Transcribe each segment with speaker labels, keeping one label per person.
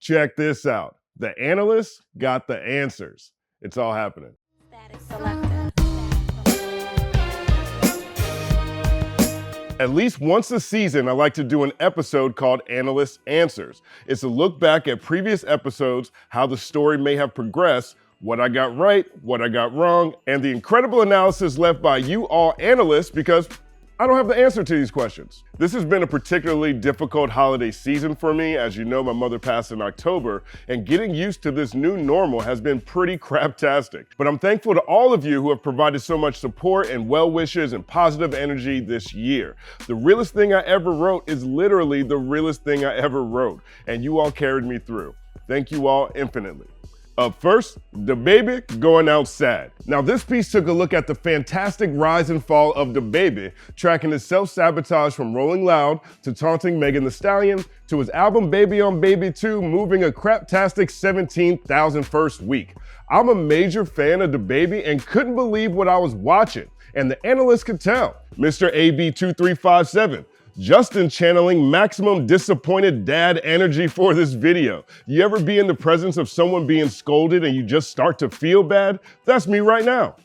Speaker 1: Check this out. The analysts got the answers. It's all happening. At least once a season, I like to do an episode called Analysts Answers. It's a look back at previous episodes, how the story may have progressed, what I got right, what I got wrong, and the incredible analysis left by you all analysts because I don't have the answer to these questions. This has been a particularly difficult holiday season for me. As you know, my mother passed in October, and getting used to this new normal has been pretty craptastic. But I'm thankful to all of you who have provided so much support and well wishes and positive energy this year. The realest thing I ever wrote is literally the realest thing I ever wrote, and you all carried me through. Thank you all infinitely. Up first, Dababy going out sad. Now this piece took a look at the fantastic rise and fall of Dababy, tracking his self-sabotage from Rolling Loud to taunting Megan Thee Stallion to his album Baby on Baby 2 moving a craptastic 17,000 first week. I'm a major fan of Dababy and couldn't believe what I was watching, and the analysts could tell. Mr. AB2357. Justin channeling maximum disappointed dad energy for this video. You ever be in the presence of someone being scolded and you just start to feel bad? That's me right now.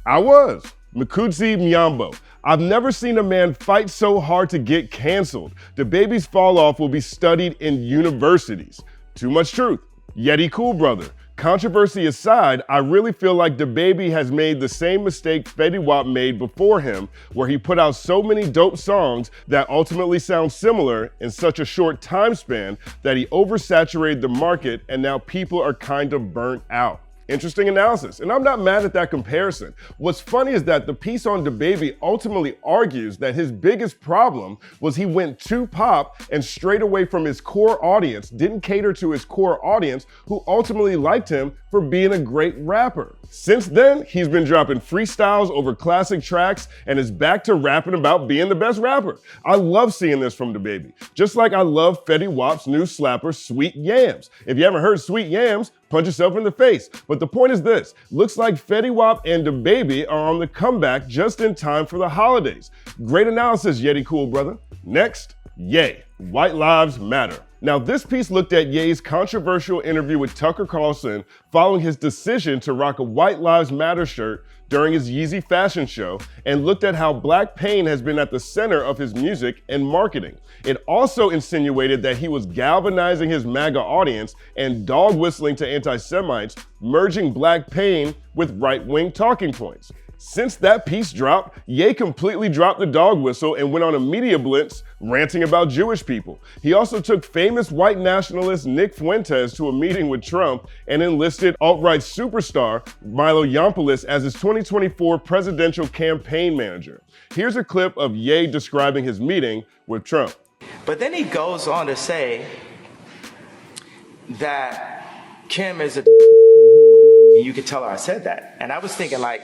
Speaker 1: I was. Mkudzi Mnyambo. I've never seen a man fight so hard to get canceled. Dababy's fall off will be studied in universities. Too much truth. Yeti Cool Brother. Controversy aside, I really feel like Dababy has made the same mistake Fetty Wap made before him, where he put out so many dope songs that ultimately sound similar in such a short time span that he oversaturated the market and now people are kind of burnt out. Interesting analysis, and I'm not mad at that comparison. What's funny is that the piece on Dababy ultimately argues that his biggest problem was he went too pop and strayed away from his core audience, didn't cater to his core audience, who ultimately liked him for being a great rapper. Since then, he's been dropping freestyles over classic tracks and is back to rapping about being the best rapper. I love seeing this from Dababy, just like I love Fetty Wap's new slapper, Sweet Yams. If you haven't heard Sweet Yams, punch yourself in the face. But the point is this, looks like Fetty Wap and Dababy are on the comeback just in time for the holidays. Great analysis, Yeti Cool Brother. Next, Ye, White Lives Matter. Now this piece looked at Ye's controversial interview with Tucker Carlson following his decision to rock a White Lives Matter shirt during his Yeezy fashion show, and looked at how black pain has been at the center of his music and marketing. It also insinuated that he was galvanizing his MAGA audience and dog whistling to anti-Semites, merging black pain with right-wing talking points. Since that piece dropped, Ye completely dropped the dog whistle and went on a media blitz ranting about Jewish people. He also took famous white nationalist Nick Fuentes to a meeting with Trump and enlisted alt-right superstar Milo Yiannopoulos as his 2024 presidential campaign manager. Here's a clip of Ye describing his meeting with Trump.
Speaker 2: But then he goes on to say that Kim is a you could tell her I said that. And I was thinking, like,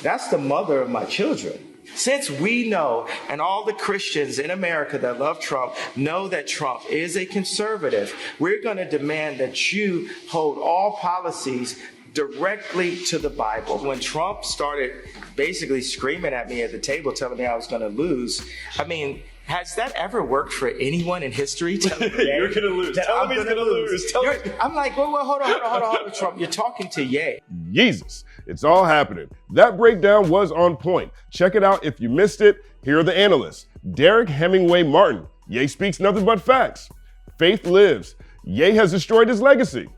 Speaker 2: that's the mother of my children. Since we know, and all the Christians in America that love Trump know that Trump is a conservative, we're going to demand that you hold all policies directly to the Bible. When Trump started basically screaming at me at the table, telling me I was going to lose, I mean, has that ever worked for anyone in history?
Speaker 1: You're going to lose. Tell me he's going to lose.
Speaker 2: I'm like, well, hold on, Trump. You're talking to Ye.
Speaker 1: Jesus, it's all happening. That breakdown was on point. Check it out if you missed it. Here are the analysts. Derek Hemingway Martin. Ye speaks nothing but facts. Faith lives. Ye has destroyed his legacy.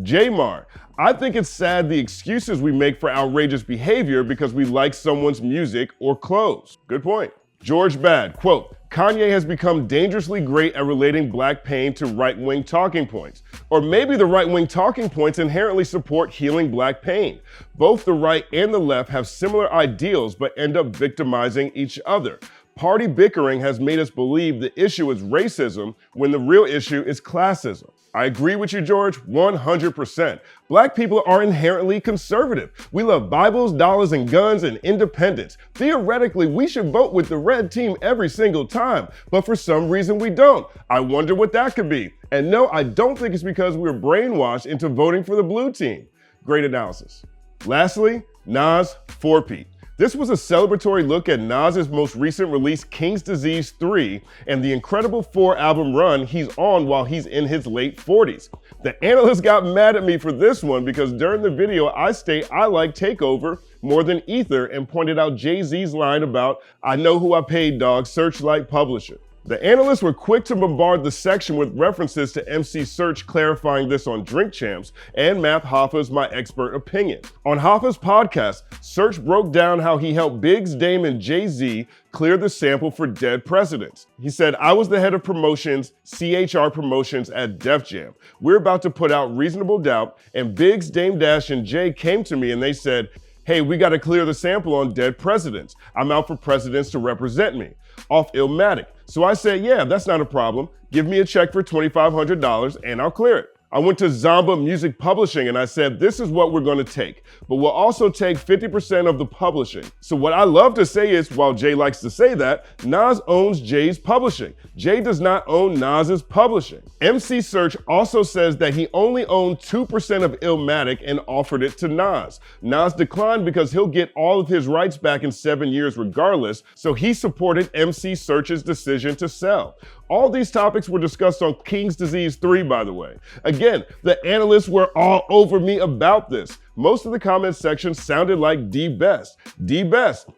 Speaker 1: Jamar. I think it's sad the excuses we make for outrageous behavior because we like someone's music or clothes. Good point. George Bad, quote, Kanye has become dangerously great at relating black pain to right-wing talking points. Or maybe the right-wing talking points inherently support healing black pain. Both the right and the left have similar ideals but end up victimizing each other. Party bickering has made us believe the issue is racism when the real issue is classism. I agree with you, George, 100%. Black people are inherently conservative. We love Bibles, dollars, and guns, and independence. Theoretically, we should vote with the red team every single time, but for some reason we don't. I wonder what that could be. And no, I don't think it's because we're brainwashed into voting for the blue team. Great analysis. Lastly, Nas 4P. This was a celebratory look at Nas's most recent release, King's Disease 3, and the incredible 4-album run he's on while he's in his late 40s. The analyst got mad at me for this one because during the video I state I like Takeover more than Ether and pointed out Jay-Z's line about, "I know who I paid, dog, Searchlight Publisher." The analysts were quick to bombard the section with references to MC Search clarifying this on Drink Champs and Math Hoffa's My Expert Opinion. On Hoffa's podcast, Search broke down how he helped Biggs, Dame, and Jay-Z clear the sample for Dead Presidents. He said, "I was the head of promotions, CHR Promotions at Def Jam. We're about to put out Reasonable Doubt, and Biggs, Dame Dash, and Jay came to me and they said, 'Hey, we got to clear the sample on Dead Presidents. I'm out for presidents to represent me,' off Illmatic. So I said, yeah, that's not a problem. Give me a check for $2,500 and I'll clear it. I went to Zomba Music Publishing and I said, this is what we're going to take, but we'll also take 50% of the publishing. So what I love to say is, while Jay likes to say that, Nas owns Jay's publishing. Jay does not own Nas's publishing. MC Search also says that he only owned 2% of Illmatic and offered it to Nas. Nas declined because he'll get all of his rights back in 7 years regardless, so he supported MC Search's decision to sell. All these topics were discussed on King's Disease 3, by the way. Again, the analysts were all over me about this. Most of the comment section sounded like D-Best,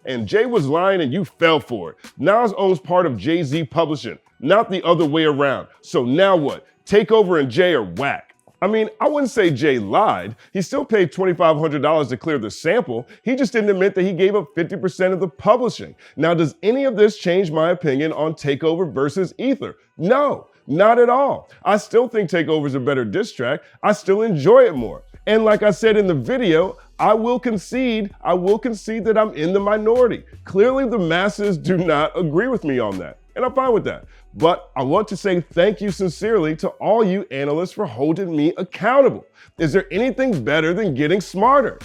Speaker 1: and Jay was lying and you fell for it. Nas owns part of Jay-Z Publishing, not the other way around. So now what? Takeover and Jay are whack. I mean, I wouldn't say Jay lied. He still paid $2,500 to clear the sample. He just didn't admit that he gave up 50% of the publishing. Now, does any of this change my opinion on Takeover versus Ether? No, not at all. I still think Takeover is a better diss track. I still enjoy it more. And like I said in the video, I will concede that I'm in the minority. Clearly, the masses do not agree with me on that, and I'm fine with that. But I want to say thank you sincerely to all you analysts for holding me accountable. Is there anything better than getting smarter?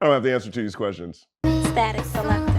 Speaker 1: I don't have the answer to these questions.
Speaker 3: Static selector.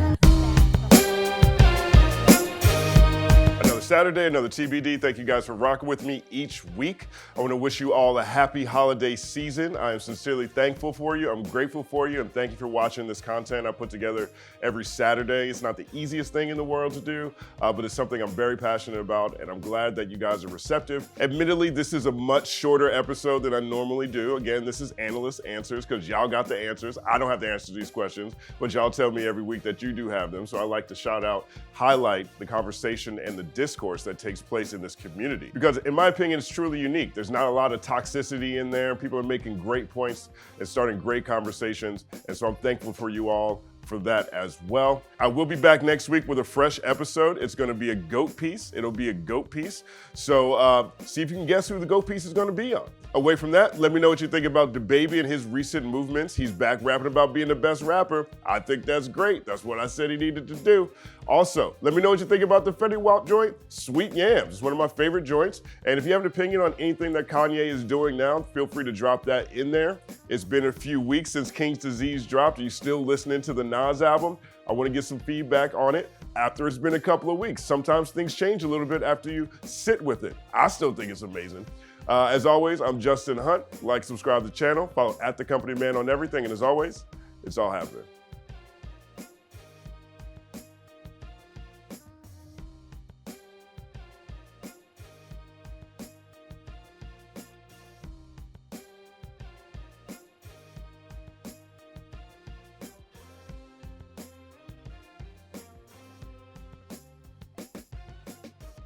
Speaker 1: Another Saturday, another TBD. Thank you guys for rocking with me each week. I want to wish you all a happy holiday season. I am sincerely thankful for you. I'm grateful for you, and thank you for watching this content I put together every Saturday. It's not the easiest thing in the world to do, but it's something I'm very passionate about, and I'm glad that you guys are receptive. Admittedly, this is a much shorter episode than I normally do. Again, this is Analyst Answers, because y'all got the answers. I don't have the answers to these questions, but y'all tell me every week that you do have them, so I like to shout out, highlight the conversation and the discourse that takes place in this community. Because in my opinion, it's truly unique. There's not a lot of toxicity in there. People are making great points and starting great conversations. And so I'm thankful for you all for that as well. I will be back next week with a fresh episode. It's gonna be a GOAT piece. It'll be a GOAT piece. So see if you can guess who the GOAT piece is gonna be on. Away from that, let me know what you think about Dababy and his recent movements. He's back rapping about being the best rapper. I think that's great. That's what I said he needed to do. Also, let me know what you think about the Fetty Wap joint, Sweet Yams. It's one of my favorite joints. And if you have an opinion on anything that Kanye is doing now, feel free to drop that in there. It's been a few weeks since King's Disease dropped. Are you still listening to the Nas album? I want to get some feedback on it after it's been a couple of weeks. Sometimes things change a little bit after you sit with it. I still think it's amazing. As always, I'm Justin Hunte. Like, subscribe to the channel, follow @TheCompanyMan on everything, and as always, it's all happening.